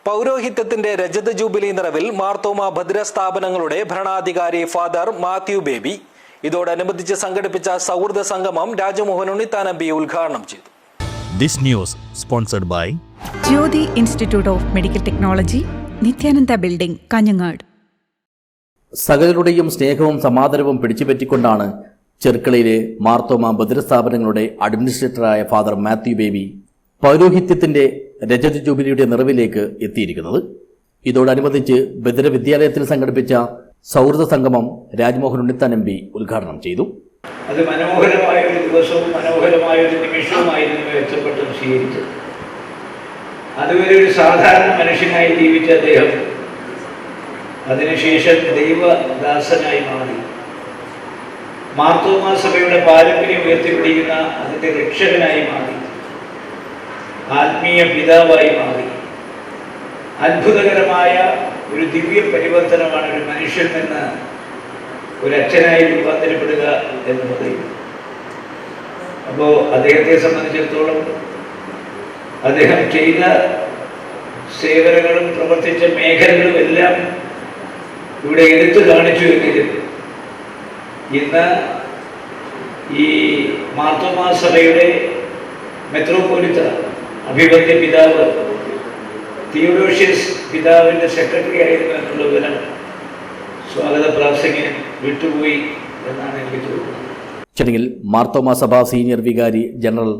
പൗരോഹിത്യത്തിന്റെ രജത ജൂബിലി നിറവിൽ മാർത്തോമ ഭദ്രസ്ഥാപനങ്ങളുടെ ഭരണാധികാരി ഫാദർ മാത്യു ബേബി. ഇതോടനുബന്ധിച്ച് സംഘടിപ്പിച്ച സൗഹൃദ സംഗമം രാജമോഹൻ ഉണ്ണിത്താൻ എം.പി. ഉദ്ഘാടനം ചെയ്തു. This news sponsored by Jyothi institute of medical technology, Nithyananda building, Kanhangad. സകലരുടെയും സ്നേഹവും സമാദരവും പിടിച്ചുപറ്റിക്കൊണ്ടാണ് ചെർക്കളയിലെ മാർത്തോമ ഭദ്രസ്ഥാപനങ്ങളുടെ അഡ്മിനിസ്ട്രേറ്ററായ ഫാദർ മാത്യു ബേബി പൗരോഹിത്യത്തിന്റെ രജത ജൂബിലിയുടെ നിറവിലേക്ക് എത്തിയിരിക്കുന്നത്. ഇതോടനുബന്ധിച്ച് ബദിര വിദ്യാലയത്തിൽ സംഘടിപ്പിച്ച സൗഹൃദ സംഗമം രാജ്മോഹൻ ഉണ്ണിത്താൻ എം.പി. ഉദ്ഘാടനം ചെയ്തു. അത് മനോഹരമായ ഒരു ദിവസവും മനോഹരമായ ഒരു നിമിഷവുമായിരുന്നു മെച്ചപ്പെട്ട് സ്വീകരിച്ചത്. അതുവരെ ഒരു സാധാരണ മനുഷ്യനായി ജീവിച്ച അദ്ദേഹം അതിനുശേഷം ദൈവദാസനായി മാറി. മാർത്തോമാ സഭയുടെ പാരമ്പര്യം ഉയർത്തിപ്പിടിക്കുന്ന അതിൻ്റെ രക്ഷകനായി മാറി. ആത്മീയ പിതാവായി മാറി. അത്ഭുതകരമായ ഒരു ദിവ്യ പരിവർത്തനമാണ് ഒരു മനുഷ്യൻ നിന്ന് ഒരു അച്ഛനായി രൂപാന്തരപ്പെടുക എന്ന് പറയുന്നത്. അപ്പോൾ അദ്ദേഹത്തെ സംബന്ധിച്ചിടത്തോളം അദ്ദേഹം ചെയ്ത സേവനങ്ങളും പ്രവർത്തിച്ച മേഖലകളും എല്ലാം ഇവിടെ എടുത്തു കാണിച്ചു എങ്കിലും ഇന്ന് ഈ മാർത്തോമാ സഭയുടെ മെത്രോപൊലിത്ത അഭിവന്ദ്യ പിതാവ് തിയോഡോഷ്യസ് പിതാവിൻ്റെ സെക്രട്ടറി ആയിരുന്നു എന്നുള്ള വിവരം സ്വാഗത പ്രാസംഗികൻ വിട്ടുപോയി എന്നാണ് എനിക്ക് തോന്നുന്നത്. ചടങ്ങിൽ മാർത്തോമാ സഭ സീനിയർ വികാരി ജനറൽ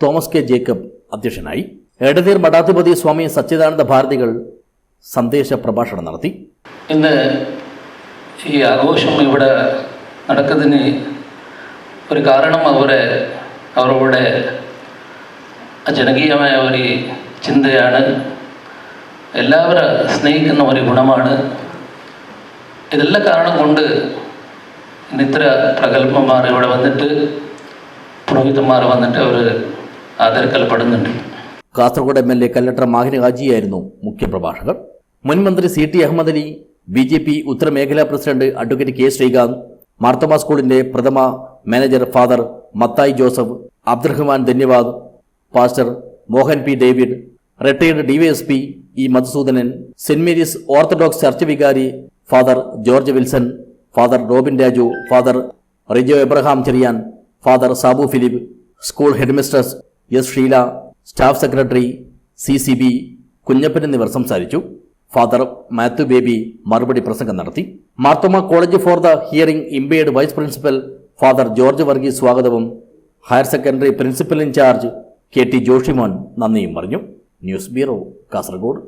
തോമസ് കെ ജേക്കബ് അധ്യക്ഷനായി. എടനീർ മഠാധിപതി സ്വാമി സച്ചിദാനന്ദ ഭാരതികൾ സന്ദേശ പ്രഭാഷണം നടത്തി. ഇന്ന് ഈ ആഘോഷം ഇവിടെ നടക്കുന്നതിന് ഒരു കാരണം അവരുടെ ജനകീയമായ ഒരു ചിന്തയാണ്. എല്ലാവരും സ്നേഹിക്കുന്ന ഒരു ഗുണമാണ്. ഇതെല്ലാം കാരണം കൊണ്ട് ഇന്നിത്ര പ്രഗത്ഭന്മാർ ഇവിടെ വന്നിട്ട് പുരോഹിതന്മാർ വന്നിട്ട് അവർ ആദരിക്കൽപ്പെടുന്നുണ്ട്. കാസർഗോഡ് എം.എൽ.എ. കല്ലട്ടർ മാഹിന ഹാജിയായിരുന്നു മുഖ്യപ്രഭാഷകർ. മുൻ മന്ത്രി C.T. അഹമ്മദ് അലി, BJP ഉത്തരമേഖലാ president advocate K. Srikanth, Marthoma സ്കൂളിന്റെ പ്രഥമ manager father Mathai Joseph, Abdurahman ധന്യവാദ്, pastor Mohan P. David, retired DYSP E. Madhusudanan, Saint Mary's Orthodox Church വികാരി father George Wilson, father Robin Raju, father Rijo Abraham Cherian, father Sabu Philip, school headmistress S. Sheela, staff secretary CCB Kunjappan എന്നിവർ സംസാരിച്ചു. Father Mathew Baby മറുപടി പ്രസംഗം നടത്തി. Marthoma College for the Hearing Impaired vice principal father George Varghese സ്വാഗതവും higher secondary principal incharge KT Joshimon നന്ദിയും പറഞ്ഞു. News bureau, Kasaragod.